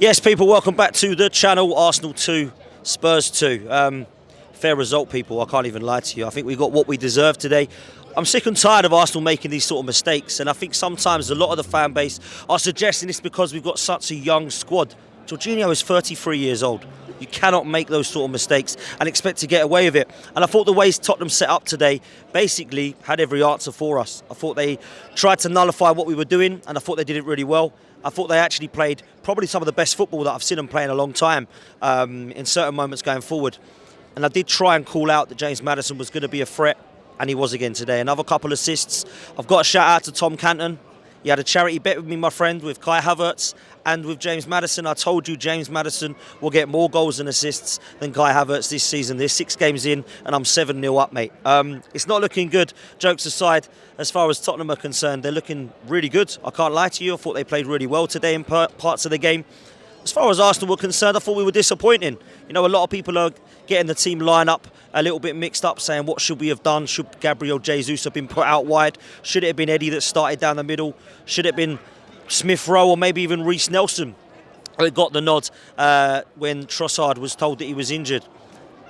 Yes, people, welcome back to the channel. Arsenal 2, Spurs 2. Fair result, people. I can't even lie to you. I think we got what we deserved today. I'm sick and tired of Arsenal making these sort of mistakes, and I think sometimes a lot of the fan base are suggesting it's because we've got such a young squad. Jorginho is 33 years old. You cannot make those sort of mistakes and expect to get away with it. And I thought the way Tottenham set up today basically had every answer for us. I thought they tried to nullify what we were doing, and I thought they did it really well. I thought they actually played probably some of the best football that I've seen them play in a long time in certain moments going forward. And I did try and call out that James Maddison was going to be a threat, and he was again today. Another couple assists. I've got a shout out to Tom Canton. He had a charity bet with me, my friend, with Kai Havertz and with James Maddison. I told you James Maddison will get more goals and assists than Kai Havertz this season. They're 6 games in and I'm 7-0 up, mate. It's not looking good, jokes aside. As far as Tottenham are concerned, they're looking really good. I can't lie to you. I thought they played really well today in parts of the game. As far as Arsenal were concerned, I thought we were disappointing. You know, a lot of people are getting the team line-up a little bit mixed up, saying what should we have done? Should Gabriel Jesus have been put out wide? Should it have been Eddie that started down the middle? Should it have been Smith Rowe or maybe even Reece Nelson who got the nod when Trossard was told that he was injured?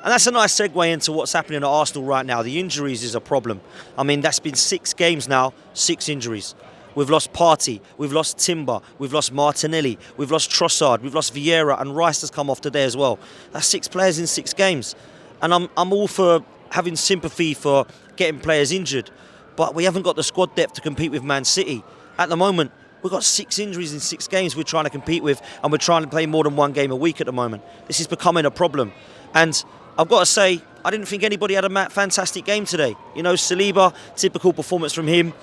And that's a nice segue into what's happening at Arsenal right now. The injuries is a problem. I mean, that's been 6 games now, 6 injuries. We've lost Partey, we've lost Timber, we've lost Martinelli, we've lost Trossard, we've lost Vieira, and Rice has come off today as well. That's 6 players in 6 games. And I'm all for having sympathy for getting players injured, but we haven't got the squad depth to compete with Man City. At the moment, we've got 6 injuries in 6 games we're trying to compete with, and we're trying to play more than 1 game a week at the moment. This is becoming a problem. And I've got to say, I didn't think anybody had a fantastic game today. You know, Saliba, typical performance from him.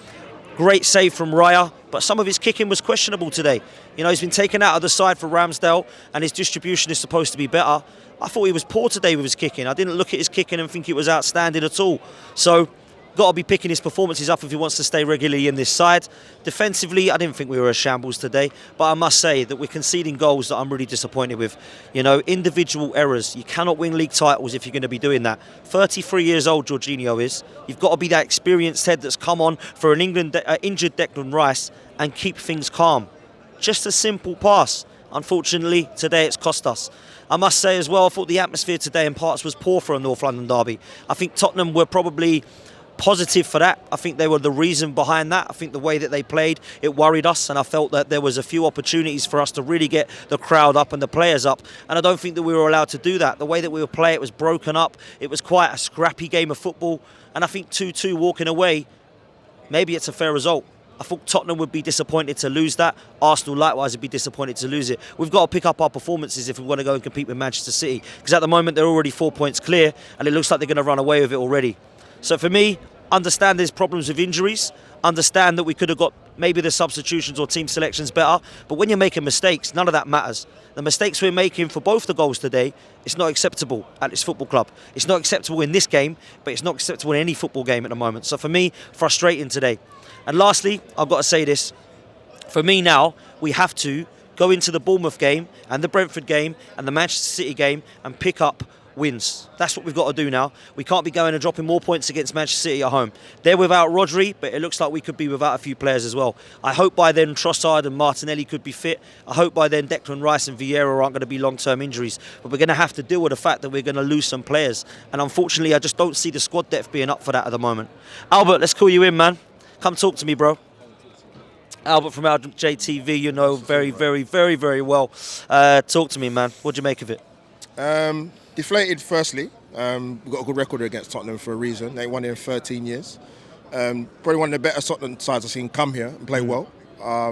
Great save from Raya, but some of his kicking was questionable today. You know, he's been taken out of the side for Ramsdale, and his distribution is supposed to be better. I thought he was poor today with his kicking. I didn't look at his kicking and think it was outstanding at all. So, got to be picking his performances up if he wants to stay regularly in this side. Defensively, I didn't think we were a shambles today, but I must say that we're conceding goals that I'm really disappointed with. You know, individual errors. You cannot win league titles if you're going to be doing that. 33 years old, Jorginho is. You've got to be that experienced head that's come on for an injured Declan Rice and keep things calm. Just a simple pass. Unfortunately, today it's cost us. I must say as well, I thought the atmosphere today in parts was poor for a North London derby. I think Tottenham were probably positive for that. I think they were the reason behind that. I think the way that they played, it worried us, and I felt that there was a few opportunities for us to really get the crowd up and the players up, and I don't think that we were allowed to do that. The way that we were playing, it was broken up. It was quite a scrappy game of football, and I think 2-2 walking away, maybe it's a fair result. I thought Tottenham would be disappointed to lose that. Arsenal likewise would be disappointed to lose it. We've got to pick up our performances if we want to go and compete with Manchester City, because at the moment they're already 4 points clear, and it looks like they're going to run away with it already. So for me, understand there's problems with injuries, understand that we could have got maybe the substitutions or team selections better, but when you're making mistakes, none of that matters. The mistakes we're making for both the goals today, it's not acceptable at this football club. It's not acceptable in this game, but it's not acceptable in any football game at the moment. So for me, frustrating today. And lastly, I've got to say this. For me now, we have to go into the Bournemouth game and the Brentford game and the Manchester City game and pick up wins. That's what we've got to do now. We can't be going and dropping more points against Manchester City at home. They're without Rodri, but it looks like we could be without a few players as well. I hope by then Trossard and Martinelli could be fit. I hope by then Declan Rice and Vieira aren't going to be long-term injuries. But we're going to have to deal with the fact that we're going to lose some players. And unfortunately, I just don't see the squad depth being up for that at the moment. Albert, let's call you in, man. Come talk to me, bro. Albert from JTV, you know very, very, very, very well. Talk to me, man. What do you make of it? Deflated, firstly. We've got a good record against Tottenham for a reason. They won in 13 years. Probably one of the better Tottenham sides I've seen come here and play well. I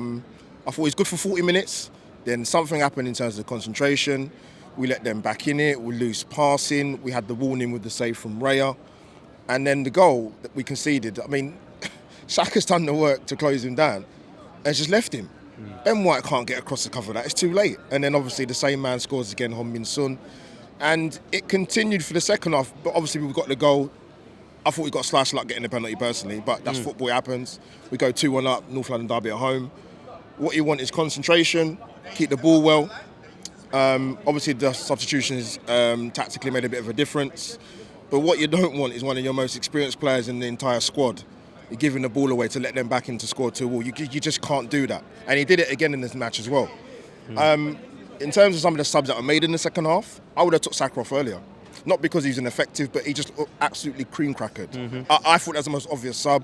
thought it was good for 40 minutes. Then something happened in terms of concentration. We let them back in it. We lose passing. We had the warning with the save from Raya. And then the goal that we conceded, I mean, Xhaka's done the work to close him down and just left him. Ben White can't get across the cover of that. It's too late. And then obviously the same man scores again, Heung-min Son. And it continued for the second half, but obviously we've got the goal. I thought we got slashed luck getting the penalty personally, but that's football, it happens. We go 2-1 up, North London derby at home. What you want is concentration, keep the ball well. Obviously the substitutions tactically made a bit of a difference, but what you don't want is one of your most experienced players in the entire squad. You're giving the ball away to let them back in to score 2-2. You just can't do that. And he did it again in this match as well. in terms of some of the subs that were made in the second half, I would have took Saka off earlier. Not because he's ineffective, but he just looked absolutely cream crackered. I thought that was the most obvious sub.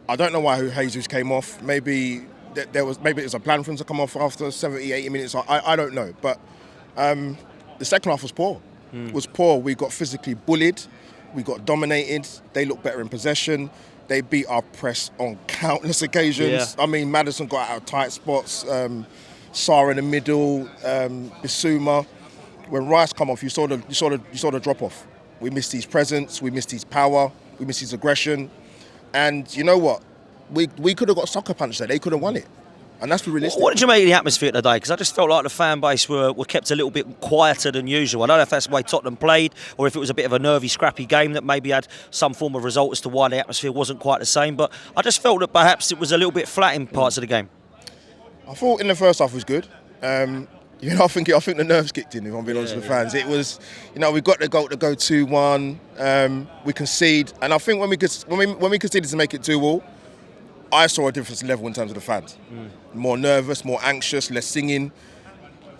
I don't know why Jesus came off. Maybe it was a plan for him to come off after 70, 80 minutes. I don't know. But the second half was poor. We got physically bullied. We got dominated. They looked better in possession. They beat our press on countless occasions. Yeah. I mean, Maddison got out of tight spots. Sarr in the middle. Bissouma. When Rice come off, you saw the drop off. We missed his presence. We missed his power. We missed his aggression. And you know what? We could have got sucker punched there. They could have won it. And that's realistic. What did you make of the atmosphere today? Because I just felt like the fan base were kept a little bit quieter than usual. I don't know if that's the way Tottenham played or if it was a bit of a nervy, scrappy game that maybe had some form of result as to why the atmosphere wasn't quite the same. But I just felt that perhaps it was a little bit flat in parts of the game. I thought in the first half was good. I think the nerves kicked in, if I'm being honest with the fans. It was, we got the goal to go 2-1. We concede. And I think when we conceded to make it 2-2, I saw a different level in terms of the fans. More nervous, more anxious, less singing.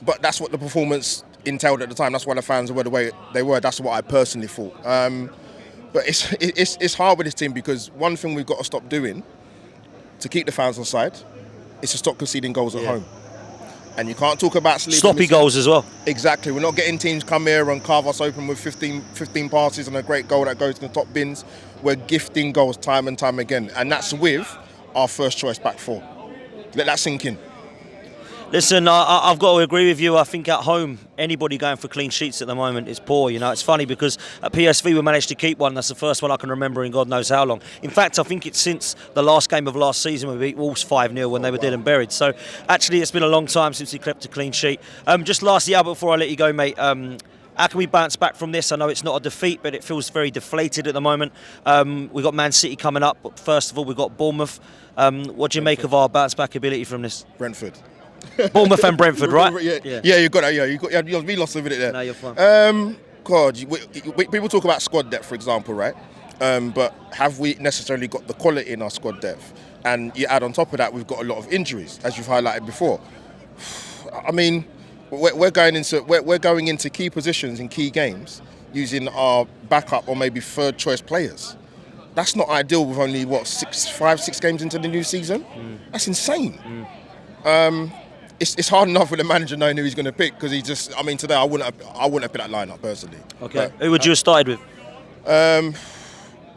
But that's what the performance entailed at the time. That's why the fans were the way they were. That's what I personally thought. But it's hard with this team because one thing we've got to stop doing to keep the fans on side is to stop conceding goals at home. And you can't talk about sloppy goals as well. Exactly. We're not getting teams come here and carve us open with 15 passes and a great goal that goes to the top bins. We're gifting goals time and time again. And that's with our first choice back four. Let that sink in. Listen, I've got to agree with you. I think at home, anybody going for clean sheets at the moment is poor. It's funny because at PSV we managed to keep one. That's the first one I can remember in God knows how long. In fact, I think it's since the last game of last season we beat Wolves 5-0 when they were dead and buried. So actually it's been a long time since we kept a clean sheet. Just lastly, Albert, before I let you go, mate, how can we bounce back from this? I know it's not a defeat, but it feels very deflated at the moment. We've got Man City coming up, but first of all, we've got Bournemouth. What do you make of our bounce back ability from this? Brentford. Bournemouth and Brentford, right? Yeah, you got that. Yeah, we lost a minute there. No, you're fine. People talk about squad depth, for example, right? But have we necessarily got the quality in our squad depth? And you add on top of that, we've got a lot of injuries, as you've highlighted before. I mean, we're going into key positions in key games using our backup or maybe third choice players. That's not ideal with only 5-6 games into the new season. That's insane. It's hard enough with the manager knowing who he's going to pick because today I wouldn't have picked that lineup personally. Okay. Who would you have started with?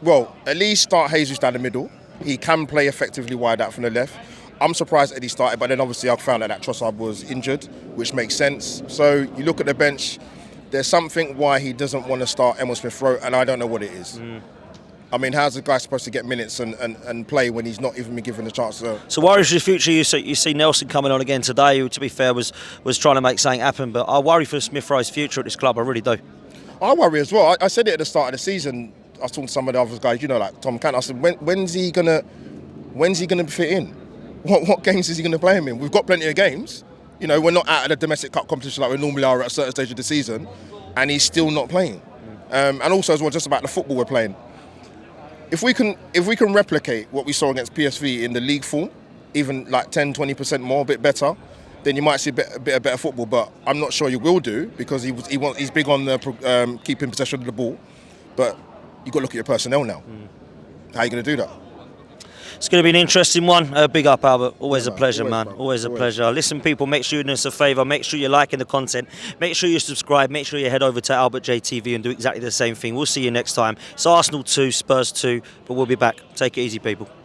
Well, at least start Jesus down the middle. He can play effectively wide out from the left. I'm surprised that he started, but then obviously I found out that Trossard was injured, which makes sense. So you look at the bench, there's something why he doesn't want to start Emil Smith-Rowe, and I don't know what it is. I mean, how's the guy supposed to get minutes and play when he's not even been given a chance to... So worries for the future, you see Nelson coming on again today, who, to be fair, was trying to make something happen, but I worry for Smith-Rowe's future at this club, I really do. I worry as well. I said it at the start of the season. I was talking to some of the other guys, like Tom Cant. I said, when's he gonna fit in? What games is he gonna play him in? We've got plenty of games. We're not out of the domestic cup competition like we normally are at a certain stage of the season, and he's still not playing. And also as well, just about the football we're playing. If we can replicate what we saw against PSV in the league form, even like 10-20% more, a bit better, then you might see a bit of better football. But I'm not sure you will do because he's big on the keeping possession of the ball. But you've got to look at your personnel now. How are you going to do that? It's going to be an interesting one. Big up, Albert. Always a pleasure, man. Always a pleasure. Listen, people, make sure you do us a favour. Make sure you're liking the content. Make sure you subscribe. Make sure you head over to Albert JTV and do exactly the same thing. We'll see you next time. It's Arsenal 2, Spurs 2, but we'll be back. Take it easy, people.